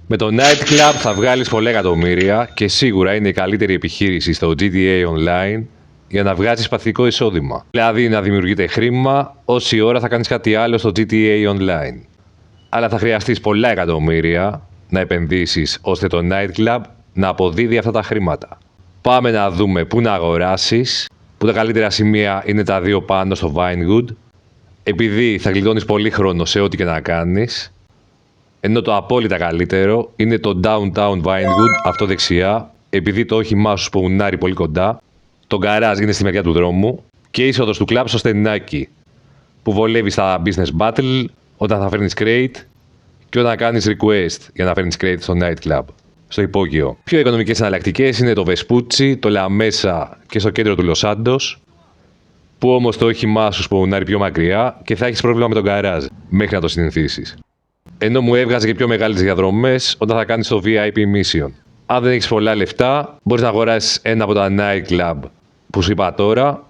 Με το Nightclub θα βγάλεις πολλά εκατομμύρια και σίγουρα είναι η καλύτερη επιχείρηση στο GTA Online για να βγάζεις παθητικό εισόδημα. Δηλαδή να δημιουργείται χρήμα όση ώρα θα κάνεις κάτι άλλο στο GTA Online. Αλλά θα χρειαστείς πολλά εκατομμύρια να επενδύσεις ώστε το Nightclub να αποδίδει αυτά τα χρήματα. Πάμε να δούμε πού να αγοράσεις, που τα καλύτερα σημεία είναι τα δύο πάνω στο Vinewood, επειδή θα γλιτώνεις πολύ χρόνο σε ό,τι και να κάνεις, ενώ το απόλυτα καλύτερο είναι το Downtown Vinewood, αυτό δεξιά, επειδή το όχημά σου σπονάρει πολύ κοντά, το γκαράζ είναι στη μεριά του δρόμου και η είσοδος του κλαμπ στο στενάκι, που βολεύει στα business battle όταν θα φέρνεις crate και όταν κάνεις request για να φέρνεις crate στο nightclub, στο υπόγειο. Πιο οικονομικές εναλλακτικές είναι το Vespucci, το La Mesa και στο κέντρο του Λος Σάντος, που όμως το όχημά σου σπονάρει πιο μακριά και θα έχεις πρόβλημα με τον γκαράζ μέχρι να το συνηθίσεις. Ενώ μου έβγαζε και πιο μεγάλες διαδρομές όταν θα κάνεις το VIP mission. Αν δεν έχεις πολλά λεφτά, μπορείς να αγοράσεις ένα από τα nightclub που σου είπα τώρα,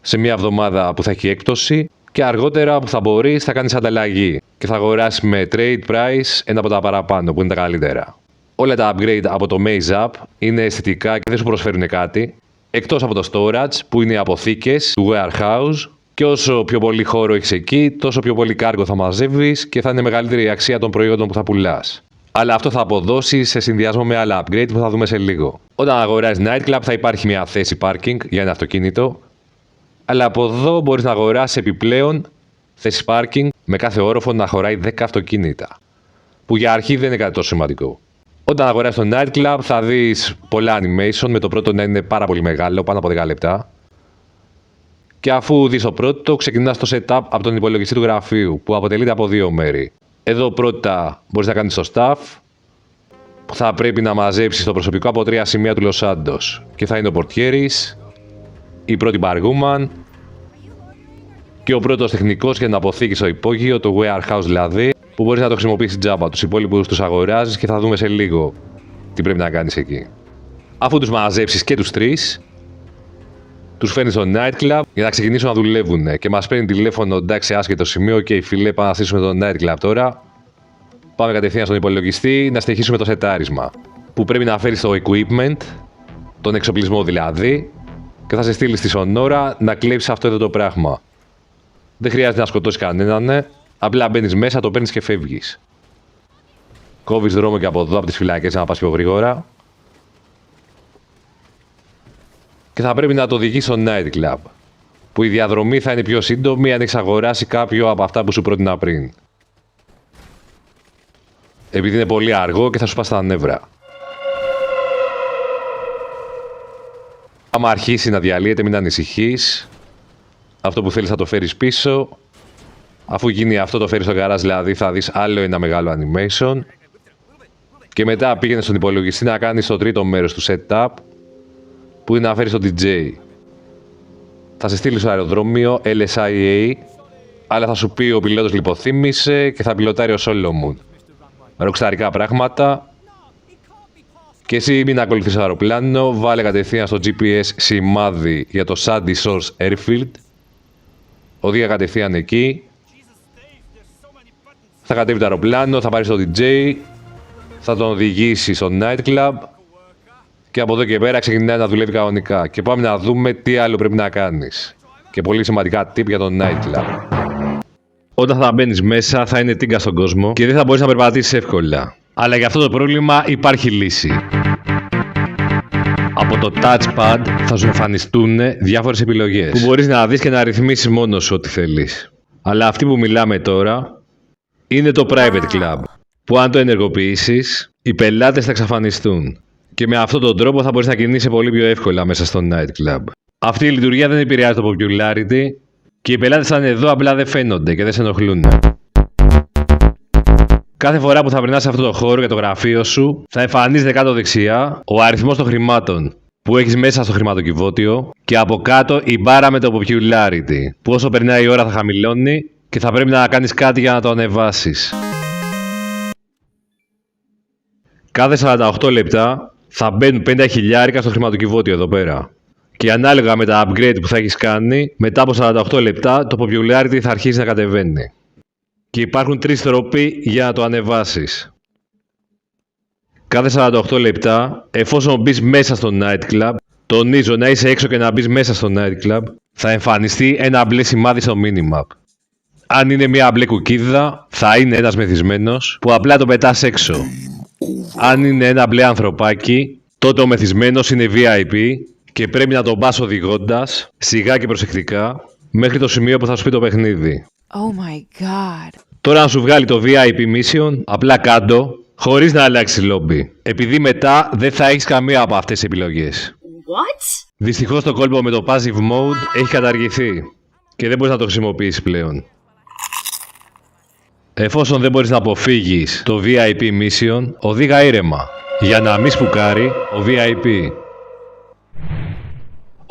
σε μια εβδομάδα που θα έχει έκπτωση, και αργότερα που θα μπορείς θα κάνεις ανταλλαγή και θα αγοράσεις με trade price ένα από τα παραπάνω που είναι τα καλύτερα. Όλα τα upgrade από το Maze Up είναι αισθητικά και δεν σου προσφέρουν κάτι, εκτός από το storage που είναι οι αποθήκες του warehouse, και όσο πιο πολύ χώρο έχεις εκεί, τόσο πιο πολύ κάργο θα μαζεύεις και θα είναι μεγαλύτερη η αξία των προϊόντων που θα πουλάς. Αλλά αυτό θα αποδώσει σε συνδυασμό με άλλα upgrade που θα δούμε σε λίγο. Όταν αγοράσεις nightclub θα υπάρχει μια θέση parking για ένα αυτοκίνητο, αλλά από εδώ μπορείς να αγοράσεις επιπλέον θέσεις parking με κάθε όροφο να χωράει 10 αυτοκίνητα, που για αρχή δεν είναι κάτι τόσο σημαντικό. Όταν αγοράσεις το nightclub θα δεις πολλά animation, με το πρώτο να είναι πάρα πολύ μεγάλο, πάνω από 10 λεπτά. Και αφού δεις το πρώτο, ξεκινάς το setup από τον υπολογιστή του γραφείου, που αποτελείται από δύο μέρη. Εδώ πρώτα μπορείς να κάνεις το staff, που θα πρέπει να μαζέψεις το προσωπικό από 3 σημεία του Λος Σάντος. Και θα είναι ο πορτιέρης, η πρώτη μπαργούμαν και ο πρώτος τεχνικός για να αποθήκεις στο υπόγειο, το warehouse δηλαδή, που μπορείς να το χρησιμοποιήσεις τζάμπα. Τους υπόλοιπους τους αγοράζεις και θα δούμε σε λίγο τι πρέπει να κάνεις εκεί. Αφού τους μαζέψεις και τους τρεις, τους φέρνεις στο nightclub για να ξεκινήσουν να δουλεύουν. Και μας παίρνει τηλέφωνο, εντάξει, άσχετο σημείο, και φίλε, πάμε να στήσουμε το nightclub τώρα. Πάμε κατευθείαν στον υπολογιστή να συνεχίσουμε το σετάρισμα. Που πρέπει να φέρεις το equipment, τον εξοπλισμό δηλαδή, και θα σε στείλει στη Σονόρα να κλέψεις αυτό εδώ το πράγμα. Δεν χρειάζεται να σκοτώσεις κανέναν, απλά μπαίνεις μέσα, το παίρνεις και φεύγεις. Κόβεις δρόμο και από εδώ, από τις φυλακές, να πας πιο γρήγορα. Και θα πρέπει να το οδηγείς στο nightclub, που η διαδρομή θα είναι πιο σύντομη αν έχεις αγοράσει κάποιο από αυτά που σου πρότεινα πριν. Επειδή είναι πολύ αργό και θα σου πας τα νεύρα. Άμα αρχίσει να διαλύεται, μην ανησυχείς. Αυτό που θέλεις θα το φέρεις πίσω. Αφού γίνει αυτό, το φέρεις στο γκαράζ, δηλαδή θα δεις άλλο ένα μεγάλο animation. Και μετά πήγαινε στον υπολογιστή να κάνεις το τρίτο μέρος του setup, που είναι να φέρεις το DJ. Θα σε στείλει στο αεροδρόμιο LSIA, αλλά θα σου πει ο πιλότος λιποθύμησε και θα πιλοτάρει ο Solomon. Ροξαρικά πράγματα. Και εσύ μην ακολουθείς το αεροπλάνο, βάλε κατευθείαν στο GPS σημάδι για το Sandy Shores Airfield. Οδήγα κατευθείαν εκεί. Θα κατέβει το αεροπλάνο, θα πάρεις το DJ, θα τον οδηγήσει στο nightclub και από εδώ και πέρα ξεκινάει να δουλεύει κανονικά. Και πάμε να δούμε τι άλλο πρέπει να κάνεις. Και πολύ σημαντικά tip για το nightclub. Όταν θα μπαίνεις μέσα θα είναι τίγκα στον κόσμο και δεν θα μπορείς να περπατήσεις εύκολα. Αλλά για αυτό το πρόβλημα υπάρχει λύση. Από το touchpad θα σου εμφανιστούν διάφορες επιλογές που μπορείς να δεις και να ρυθμίσεις μόνος σου ό,τι θέλεις. Αλλά αυτή που μιλάμε τώρα είναι το private club, που αν το ενεργοποιήσεις, οι πελάτες θα εξαφανιστούν. Και με αυτόν τον τρόπο θα μπορείς να κινείσαι πολύ πιο εύκολα μέσα στο nightclub. Αυτή η λειτουργία δεν επηρεάζει το popularity και οι πελάτες θα είναι εδώ, απλά δεν φαίνονται και δεν σε ενοχλούν. Κάθε φορά που θα περνάς σε αυτό το χώρο για το γραφείο σου, θα εμφανίζεται κάτω δεξιά ο αριθμός των χρημάτων που έχεις μέσα στο χρηματοκιβώτιο και από κάτω η μπάρα με το popularity, που όσο περνάει η ώρα θα χαμηλώνει και θα πρέπει να κάνεις κάτι για να το ανεβάσεις. Κάθε 48 λεπτά θα μπαίνουν 50 χιλιάρικα στο χρηματοκιβώτιο εδώ πέρα. Και ανάλογα με τα upgrade που θα έχεις κάνει, μετά από 48 λεπτά το popularity θα αρχίσει να κατεβαίνει. Και υπάρχουν 3 τρόποι για να το ανεβάσεις. κάθε 48 λεπτά, εφόσον μπεις μέσα στο nightclub, τονίζω να είσαι έξω και να μπεις μέσα στο nightclub, θα εμφανιστεί ένα μπλε σημάδι στο minimap. Αν είναι μια μπλε κουκκίδα, θα είναι ένας μεθυσμένος που απλά τον πετάς έξω. Αν είναι ένα μπλε ανθρωπάκι, τότε ο μεθυσμένος είναι VIP και πρέπει να τον πας οδηγώντας, σιγά και προσεκτικά, μέχρι το σημείο που θα σου πει το παιχνίδι. Oh my god. Τώρα αν σου βγάλει το VIP mission, απλά κάντο, χωρίς να αλλάξει λόμπι. Επειδή μετά δεν θα έχεις καμία από αυτές τις επιλογές. What? Δυστυχώς το κόλπο με το passive mode έχει καταργηθεί και δεν μπορείς να το χρησιμοποιήσεις πλέον. Εφόσον δεν μπορείς να αποφύγεις το VIP mission, οδήγα ήρεμα, για να μην σπουκάρει ο VIP.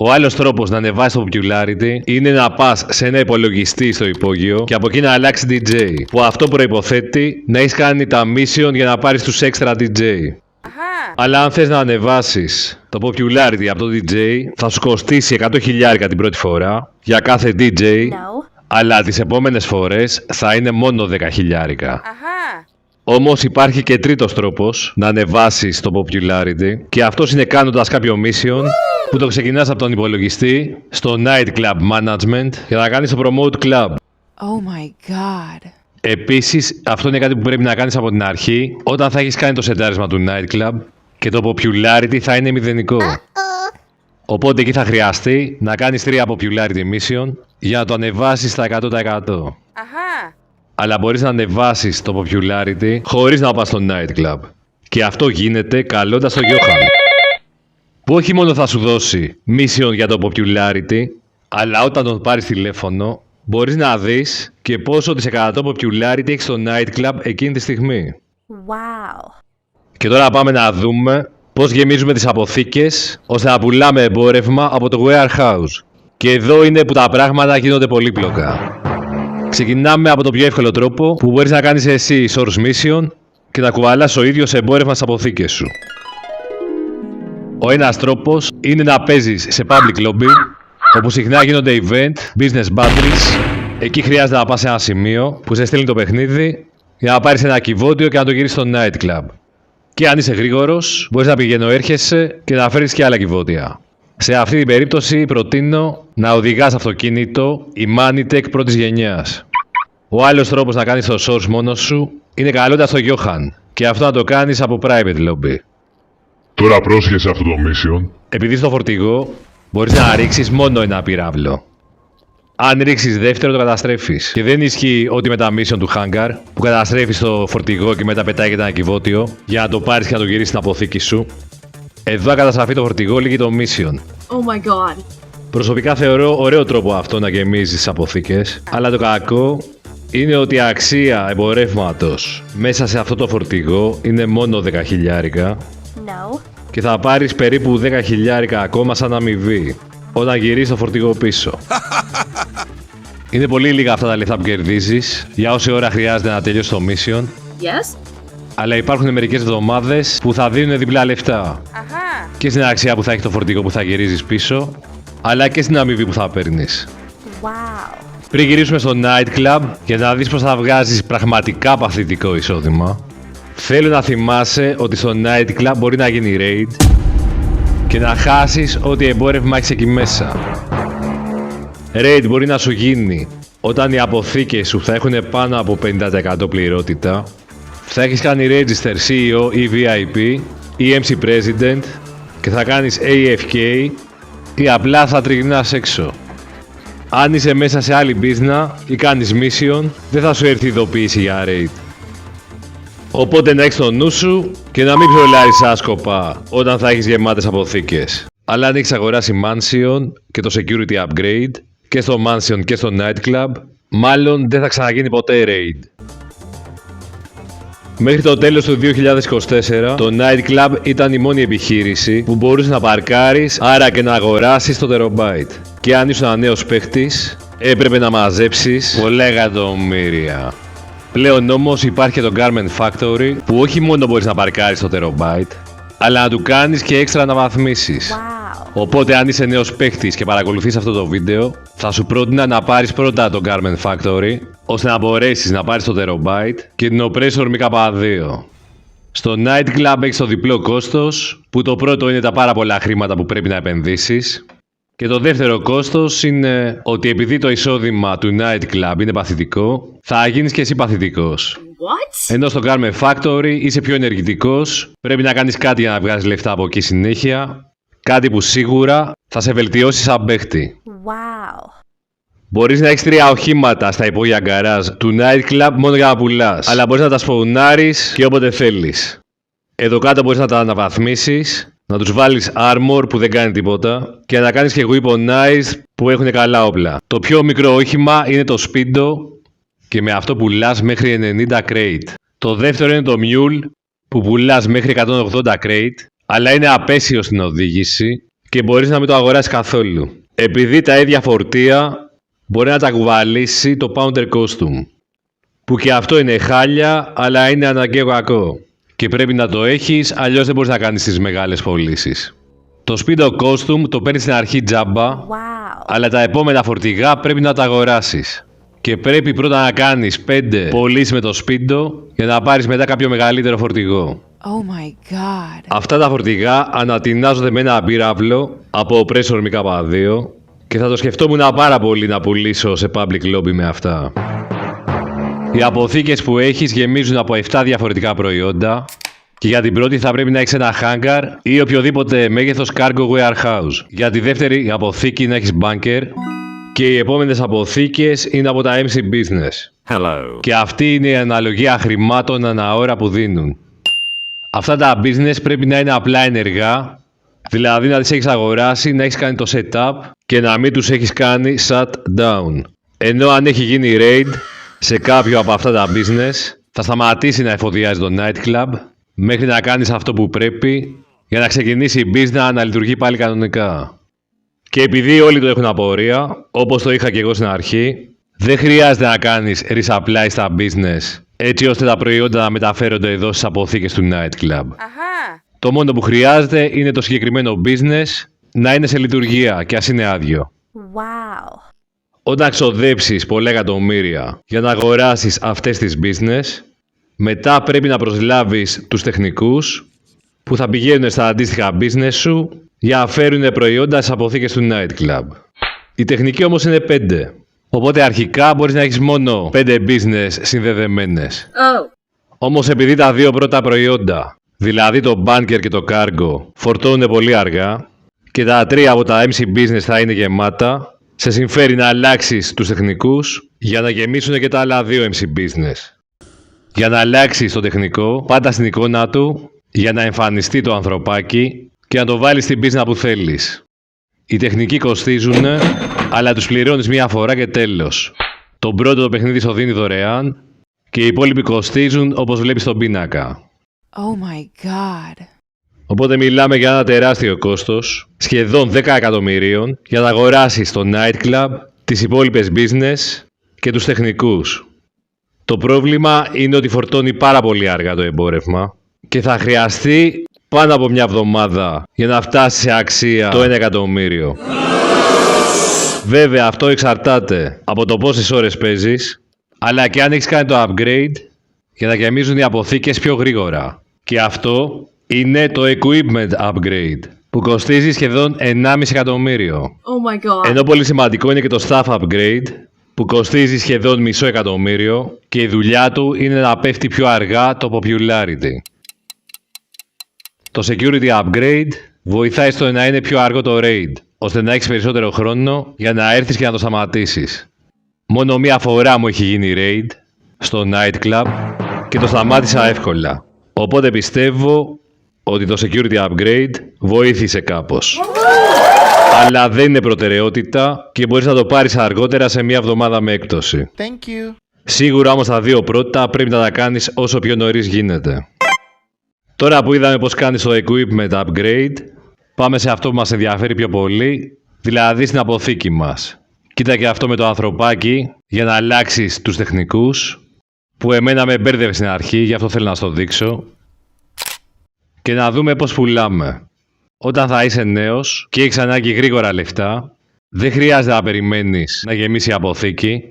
Ο άλλος τρόπος να ανεβάσεις το popularity είναι να πας σε ένα υπολογιστή στο υπόγειο και από εκεί να αλλάξει DJ, που αυτό προϋποθέτει να έχεις κάνει τα mission για να πάρεις τους extra DJ. Αλλά αν θες να ανεβάσεις το popularity από το DJ, θα σου κοστίσει 100.000 την πρώτη φορά για κάθε DJ, No. αλλά τις επόμενες φορές θα είναι μόνο 10.000. Όμως υπάρχει και τρίτος τρόπος να ανεβάσεις το popularity και αυτός είναι κάνοντας κάποιο mission που το ξεκινάς από τον υπολογιστή στο nightclub management για να κάνεις το promote club. Oh my god. Επίσης, αυτό είναι κάτι που πρέπει να κάνεις από την αρχή όταν θα έχεις κάνει το σετάρισμα του nightclub και το popularity θα είναι μηδενικό. Οπότε εκεί θα χρειαστεί να κάνεις 3 popularity mission για να το ανεβάσεις στα 100%. Αλλά μπορείς να ανεβάσεις το popularity χωρίς να πας στο nightclub. Και αυτό γίνεται καλώντας το Johan, που όχι μόνο θα σου δώσει mission για το popularity, αλλά όταν τον πάρεις τηλέφωνο μπορείς να δεις και πόσο της 100 popularity έχει στο nightclub εκείνη τη στιγμή. Wow. Και τώρα πάμε να δούμε πώς γεμίζουμε τις αποθήκες ώστε να πουλάμε εμπόρευμα από το warehouse. Και εδώ είναι που τα πράγματα γίνονται πολύπλοκα. Ξεκινάμε από το πιο εύκολο τρόπο που μπορείς να κάνεις εσύ source mission και να κουβαλάς ο ίδιος εμπόρευμα στις αποθήκες σου. Ο ένας τρόπος είναι να παίζεις σε public lobby, όπου συχνά γίνονται event, business battles. Εκεί χρειάζεται να πας σε ένα σημείο που σε στέλνει το παιχνίδι για να πάρεις ένα κυβότιο και να το γυρίσεις στο nightclub. Και αν είσαι γρήγορος, μπορείς να πηγαίνω-έρχεσαι και να φέρεις και άλλα κυβότια. Σε αυτή την περίπτωση προτείνω να οδηγάς αυτοκίνητο η Manitech πρώτης γενιάς. Ο άλλος τρόπος να κάνεις το source μόνος σου είναι καλώντας το Johan και αυτό να το κάνεις από private lobby. Τώρα πρόσχεσαι αυτό το mission. Επειδή στο φορτηγό μπορείς να ρίξεις μόνο ένα πυράβλο. Αν ρίξεις δεύτερο το καταστρέφεις. Και δεν ισχύει ότι με τα mission του hangar που καταστρέφεις το φορτηγό και μετά πετάγεται ένα κυβότιο για να το πάρεις και να το γυρίσεις στην αποθήκη σου. Εδώ αν καταστραφεί το φορτηγό λύγει το mission. Oh my god. Προσωπικά θεωρώ ωραίο τρόπο αυτό να γεμίζεις τις αποθήκες, αλλά το κακό είναι ότι η αξία εμπορεύματος μέσα σε αυτό το φορτηγό είναι μόνο 10.000 No. και θα πάρεις περίπου 10.000 ακόμα σαν αμοιβή όταν γυρίσεις το φορτηγό πίσω. Είναι πολύ λίγα αυτά τα λεφτά που κερδίζεις για όση ώρα χρειάζεται να τελειώσει το mission, Yes? αλλά υπάρχουν μερικές εβδομάδες που θα δίνουν διπλά λεφτά. Και στην αξία που θα έχει το φορτηγό που θα γυρίζεις πίσω, αλλά και στην αμοιβή που θα παίρνεις. Wow. Πριν γυρίσουμε στο nightclub για να δεις πως θα βγάζεις πραγματικά παθητικό εισόδημα, θέλω να θυμάσαι ότι στο nightclub μπορεί να γίνει raid και να χάσεις ό,τι εμπόρευμα έχεις εκεί μέσα. Raid μπορεί να σου γίνει όταν οι αποθήκες σου θα έχουν πάνω από 50% πληρότητα, θα έχεις κάνει register CEO ή VIP ή MC President και θα κάνεις AFK ή απλά θα τριγυρνάς έξω. Αν είσαι μέσα σε άλλη business ή κάνεις mission, δεν θα σου έρθει ειδοποίηση για raid. Οπότε να έχεις το νου σου και να μην ψολάρεις άσκοπα όταν θα έχεις γεμάτες αποθήκες. Αλλά αν έχεις αγοράσει mansion και το security upgrade και στο mansion και στο nightclub, μάλλον δεν θα ξαναγίνει ποτέ raid. Μέχρι το τέλος του 2024, το nightclub ήταν η μόνη επιχείρηση που μπορούσε να παρκάρεις, άρα και να αγοράσεις το Terabyte. Και αν ήσουν ένα νέος παίχτης, έπρεπε να μαζέψεις πολλά εκατομμύρια. Πλέον όμως υπάρχει και το Garment Factory, που όχι μόνο μπορείς να παρκάρεις το Terabyte, αλλά να του κάνεις και έξτρα αναβαθμίσεις. Wow. Οπότε αν είσαι νέος παίχτης και παρακολουθείς αυτό το βίντεο, θα σου πρότεινα να πάρεις πρώτα το Garment Factory, ώστε να μπορέσεις να πάρεις το Terabyte και την Oppressor MK2. Στο nightclub έχεις το διπλό κόστος, που το πρώτο είναι τα πάρα πολλά χρήματα που πρέπει να επενδύσεις. Και το δεύτερο κόστος είναι ότι επειδή το εισόδημα του nightclub είναι παθητικό, θα γίνεις και εσύ παθητικός. What? Ενώ στο Garment Factory είσαι πιο ενεργητικός, πρέπει να κάνεις κάτι για να βγάζεις λεφτά από εκεί συνέχεια, κάτι που σίγουρα θα σε βελτιώσει σαν παίχτη. Wow. Μπορείς να έχεις 3 οχήματα στα υπόγεια γκαράζ του nightclub μόνο για να πουλάς, αλλά μπορείς να τα σπονάρεις και όποτε θέλεις. Εδώ κάτω μπορείς να τα αναβαθμίσεις, να τους βάλεις armor που δεν κάνει τίποτα και να κάνεις και weaponized που έχουν καλά όπλα. Το πιο μικρό όχημα είναι το Speedo και με αυτό πουλάς μέχρι 90 crate. Το δεύτερο είναι το Mule που πουλάς μέχρι 180 crate, αλλά είναι απέσιο στην οδήγηση και μπορείς να μην το αγοράσεις καθόλου. Επειδή τα ίδια φορτία μπορεί να τα κουβαλήσει το Pounder Costume, που και αυτό είναι χάλια, αλλά είναι αναγκαίο κακό. Και πρέπει να το έχεις, αλλιώς δεν μπορείς να κάνεις τις μεγάλες πωλήσεις. Το Speedo Costume το παίρνεις στην αρχή τζάμπα, Wow. αλλά τα επόμενα φορτηγά πρέπει να τα αγοράσεις. Και πρέπει πρώτα να κάνεις 5 πωλήσεις με το Speedo για να πάρεις μετά κάποιο μεγαλύτερο φορτηγό. Oh my god. Αυτά τα φορτηγά ανατινάζονται με ένα πύραυλο από Oppressor MK2 και θα το σκεφτόμουν πάρα πολύ να πουλήσω σε public lobby με αυτά. Οι αποθήκες που έχεις γεμίζουν από 7 διαφορετικά προϊόντα και για την πρώτη θα πρέπει να έχεις ένα hangar ή οποιοδήποτε μέγεθος cargo warehouse. Για τη δεύτερη αποθήκη να έχεις bunker και οι επόμενες αποθήκες είναι από τα MC Business. Και αυτή είναι η αναλογία χρημάτων ανά ώρα που δίνουν. Αυτά τα business πρέπει να είναι απλά ενεργά, δηλαδή να τις έχεις αγοράσει, να έχεις κάνει το setup και να μην τους έχεις κάνει shut down. Ενώ αν έχει γίνει raid σε κάποιο από αυτά τα business, θα σταματήσει να εφοδιάζει το nightclub μέχρι να κάνεις αυτό που πρέπει για να ξεκινήσει η business να λειτουργεί πάλι κανονικά. Και επειδή όλοι το έχουν απορία, όπως το είχα και εγώ στην αρχή, δεν χρειάζεται να κάνεις resupply στα business έτσι ώστε τα προϊόντα να μεταφέρονται εδώ στις αποθήκες του nightclub. Το μόνο που χρειάζεται είναι το συγκεκριμένο business να είναι σε λειτουργία και ας είναι άδειο. Wow. Όταν ξοδέψεις πολλά εκατομμύρια για να αγοράσεις αυτές τις business, μετά πρέπει να προσλάβεις τους τεχνικούς που θα πηγαίνουν στα αντίστοιχα business σου για να φέρουν προϊόντα στις αποθήκες του nightclub. Οι τεχνικοί όμως είναι 5. Οπότε αρχικά μπορείς να έχεις μόνο 5 business συνδεδεμένες. Oh. Όμως επειδή τα 2 πρώτα προϊόντα, δηλαδή το bunker και το cargo, φορτώνουν πολύ αργά και τα 3 από τα MC business θα είναι γεμάτα, σε συμφέρει να αλλάξεις τους τεχνικούς για να γεμίσουν και τα άλλα 2 MC business. Για να αλλάξεις το τεχνικό, πάντα στην εικόνα του για να εμφανιστεί το ανθρωπάκι και να το βάλεις στην business που θέλεις. Οι τεχνικοί κοστίζουν, αλλά τους πληρώνεις μία φορά και τέλος. Το πρώτο το παιχνίδι σου δίνει δωρεάν και οι υπόλοιποι κοστίζουν όπως βλέπεις στον πίνακα. Oh my god. Οπότε μιλάμε για ένα τεράστιο κόστος, σχεδόν 10 εκατομμυρίων, για να αγοράσεις το nightclub, τις υπόλοιπες business και τους τεχνικούς. Το πρόβλημα είναι ότι φορτώνει πάρα πολύ αργά το εμπόρευμα και θα χρειαστεί πάνω από μια εβδομάδα για να φτάσει σε αξία το 1 εκατομμύριο. Βέβαια αυτό εξαρτάται από το πόσες ώρες παίζεις, αλλά και αν έχεις κάνει το upgrade για να γεμίζουν οι αποθήκες πιο γρήγορα. Και αυτό είναι το equipment upgrade που κοστίζει σχεδόν 1,5 εκατομμύριο. Oh my god. Ενώ πολύ σημαντικό είναι και το staff upgrade που κοστίζει σχεδόν μισό εκατομμύριο και η δουλειά του είναι να πέφτει πιο αργά το popularity. Το security upgrade βοηθάει στο να είναι πιο αργό το raid, ώστε να έχεις περισσότερο χρόνο για να έρθεις και να το σταματήσεις. Μόνο μία φορά μου έχει γίνει raid στο nightclub και το σταμάτησα εύκολα. Οπότε πιστεύω ότι το security upgrade βοήθησε κάπως. Αλλά δεν είναι προτεραιότητα και μπορείς να το πάρεις αργότερα σε μία εβδομάδα με έκπτωση. Thank you. Σίγουρα όμως τα 2 πρώτα πρέπει να τα κάνεις όσο πιο νωρίς γίνεται. Τώρα που είδαμε πώς κάνεις το equipment upgrade, πάμε σε αυτό που μας ενδιαφέρει πιο πολύ, δηλαδή στην αποθήκη μας. Κοίτα και αυτό με το ανθρωπάκι για να αλλάξεις τους τεχνικούς, που εμένα με μπέρδευε στην αρχή, γι' αυτό θέλω να στο δείξω. Και να δούμε πώς πουλάμε. Όταν θα είσαι νέος και έχεις ανάγκη γρήγορα λεφτά, δεν χρειάζεται να περιμένεις να γεμίσει η αποθήκη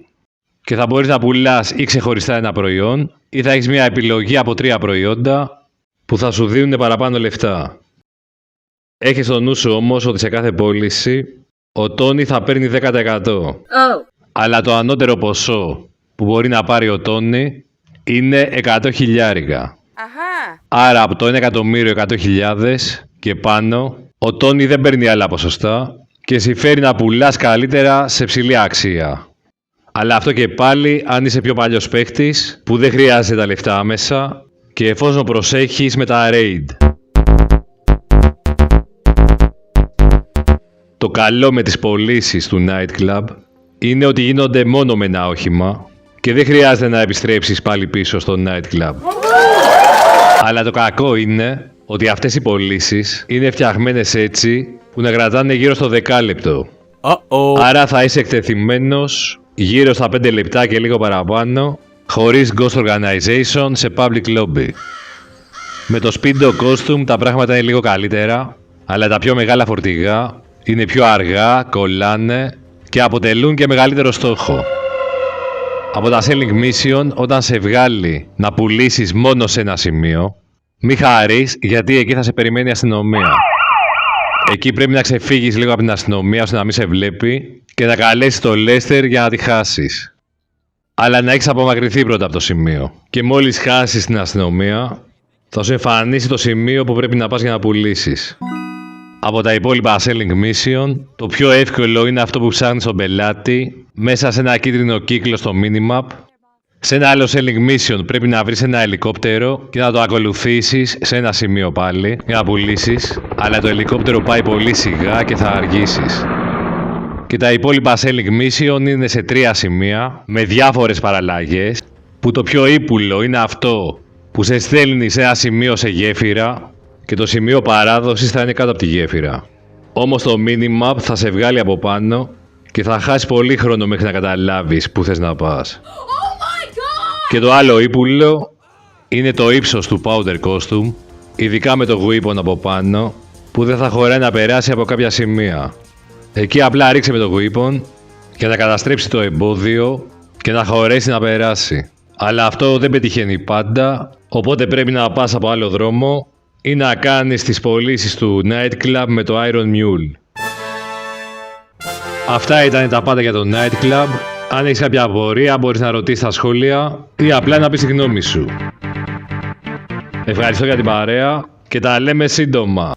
και θα μπορείς να πουλάς ή ξεχωριστά ένα προϊόν ή θα έχεις μια επιλογή από 3 προϊόντα που θα σου δίνουν παραπάνω λεφτά. Έχεις στο νου σου όμως ότι σε κάθε πώληση ο Τόνι θα παίρνει 10%. Oh. Αλλά το ανώτερο ποσό που μπορεί να πάρει ο Τόνι είναι 100.000. Άρα από το 1.100.000 και πάνω, ο Τόνι δεν παίρνει άλλα ποσοστά και συμφέρει να πουλάς καλύτερα σε ψηλή αξία. Αλλά αυτό και πάλι αν είσαι πιο παλιός παίχτης που δεν χρειάζεται τα λεφτά άμεσα και εφόσον προσέχεις με τα raid. Το καλό με τις πωλήσεις του nightclub είναι ότι γίνονται μόνο με ένα όχημα και δεν χρειάζεται να επιστρέψεις πάλι πίσω στο nightclub. Αλλά το κακό είναι ότι αυτές οι πωλήσεις είναι φτιαγμένες έτσι που να κρατάνε γύρω στο 10 λεπτό. Άρα θα είσαι εκτεθειμένος γύρω στα 5 λεπτά και λίγο παραπάνω χωρίς ghost organization σε public lobby. Με το speedo costume τα πράγματα είναι λίγο καλύτερα, αλλά τα πιο μεγάλα φορτηγά είναι πιο αργά, κολλάνε και αποτελούν και μεγαλύτερο στόχο. Από τα selling mission, όταν σε βγάλει να πουλήσεις μόνο σε ένα σημείο, μη χαρείς γιατί εκεί θα σε περιμένει η αστυνομία. Εκεί πρέπει να ξεφύγεις λίγο από την αστυνομία ώστε να μην σε βλέπει και να καλέσεις το Lester για να τη χάσεις. Αλλά να έχεις απομακρυνθεί πρώτα από το σημείο. Και μόλις χάσεις την αστυνομία, θα σου εμφανίσει το σημείο που πρέπει να πας για να πουλήσεις. Από τα υπόλοιπα selling mission, το πιο εύκολο είναι αυτό που ψάχνεις στον πελάτη μέσα σε ένα κίτρινο κύκλο στο minimap. Σε ένα άλλο selling mission πρέπει να βρεις ένα ελικόπτερο και να το ακολουθήσεις σε ένα σημείο πάλι για να πουλήσεις, αλλά το ελικόπτερο πάει πολύ σιγά και θα αργήσεις. Και τα υπόλοιπα selling mission είναι σε 3 σημεία με διάφορες παραλλαγές, που το πιο ύπουλο είναι αυτό που σε στέλνει σε ένα σημείο σε γέφυρα και το σημείο παράδοσης θα είναι κάτω από τη γέφυρα. Όμως το minimap θα σε βγάλει από πάνω και θα χάσει πολύ χρόνο μέχρι να καταλάβεις που θες να πας. Και το άλλο ύπουλο είναι το ύψος του powder costume, ειδικά με το weapon από πάνω, που δεν θα χωράει να περάσει από κάποια σημεία. Εκεί απλά ρίξε με το weapon για να καταστρέψει το εμπόδιο και να χωρέσει να περάσει. Αλλά αυτό δεν πετυχαίνει πάντα, οπότε πρέπει να πας από άλλο δρόμο ή να κάνεις τις πωλήσεις του nightclub με το Iron Mule. Αυτά ήταν τα πάντα για το nightclub. Αν έχεις κάποια απορία μπορείς να ρωτήσεις στα σχόλια ή απλά να πεις τη γνώμη σου. Ευχαριστώ για την παρέα και τα λέμε σύντομα.